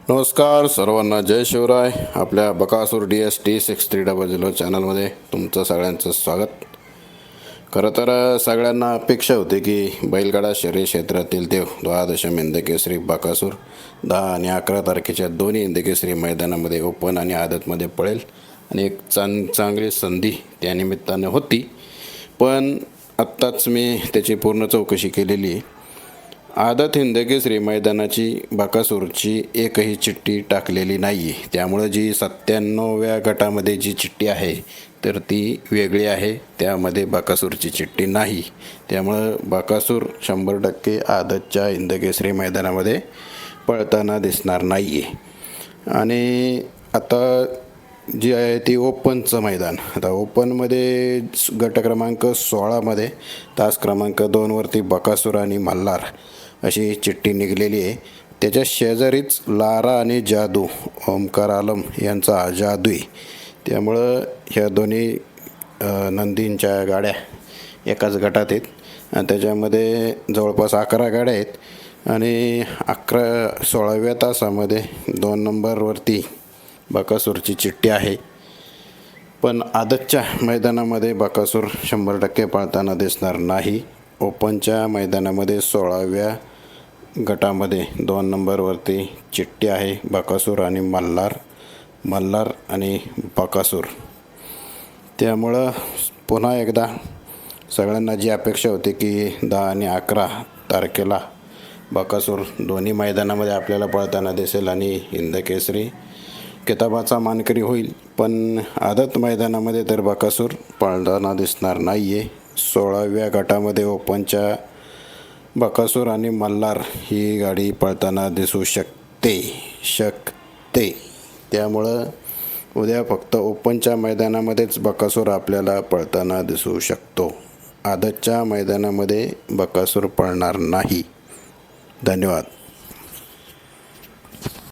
नमस्कार सर्वांना, जय शिवराय. आपल्या बकासूर DS-T6300 चॅनलमध्ये तुमचं सगळ्यांचं स्वागत. खरं तर सगळ्यांना अपेक्षा होती की बैलगाडा शर्यत क्षेत्रातील देव द्वादश हिंदकेसरी बकासूर 10 आणि 11 तारखेच्या दोन्ही हिंदकेसरी मैदानामध्ये ओपन आणि आदतमध्ये पळेल आणि एक चांगली संधी त्यानिमित्तानं होती. पण आत्ताच मी त्याची पूर्ण चौकशी केलेली आहे. आदत हिंदकेसरी मैदानाची बकासूरची एकही चिठ्ठी टाकलेली नाही आहे. त्यामुळं जी 97व्या गटामध्ये जी चिठ्ठी आहे तर ती वेगळी आहे, त्यामध्ये बकासूरची चिठ्ठी नाही. त्यामुळं बकासूर 100% आदतच्या हिंदकेसरी मैदानामध्ये पळताना दिसणार नाही आहे. आणि आता जी आहे ती ओपनचं मैदान. आता ओपनमध्ये गट क्रमांक 16मध्ये तास क्रमांक 2वरती बकासूर आणि मल्हार अशी चिठ्ठी निघालेली आहे. त्याच्या शेजारीच लारा आणि जादू ओमकार आलम यांचा जादू आहे. त्यामुळं ह्या दोन्ही नंदींच्या गाड्या एकाच गटात आहेत आणि त्याच्यामध्ये जवळपास 11 गाड्या आहेत आणि 16व्या तासामध्ये 2 नंबरवरती बकासूरची चिठ्ठी आहे. पण आदतच्या मैदानामध्ये बकासूर 100% पळताना दिसणार नाही. ओपनच्या मैदानामध्ये 16व्या गटामध्ये 2 नंबरवरती चिठ्ठी आहे बकासूर आणि मल्हार आणि बकासूर. त्यामुळं पुन्हा एकदा सगळ्यांना जी अपेक्षा होती की 10 आणि 11 तारखेला बकासूर दोन्ही मैदानामध्ये आपल्याला पळताना दिसेल आणि हिंदकेसरी किताबाचा मानकरी होईल. पण आदत मैदानामध्ये तर बकासूर पळताना दिसणार नाही आहे. 16व्या गटामध्ये ओपनच्या बकासूर आणि मल्हार ही गाडी पळताना दिसू शकते. त्यामुळं उद्या फक्त ओपनच्या मैदानामध्येच बकासूर आपल्याला पळताना दिसू शकतो. आदतच्या मैदानामध्ये बकासूर पळणार नाही. धन्यवाद.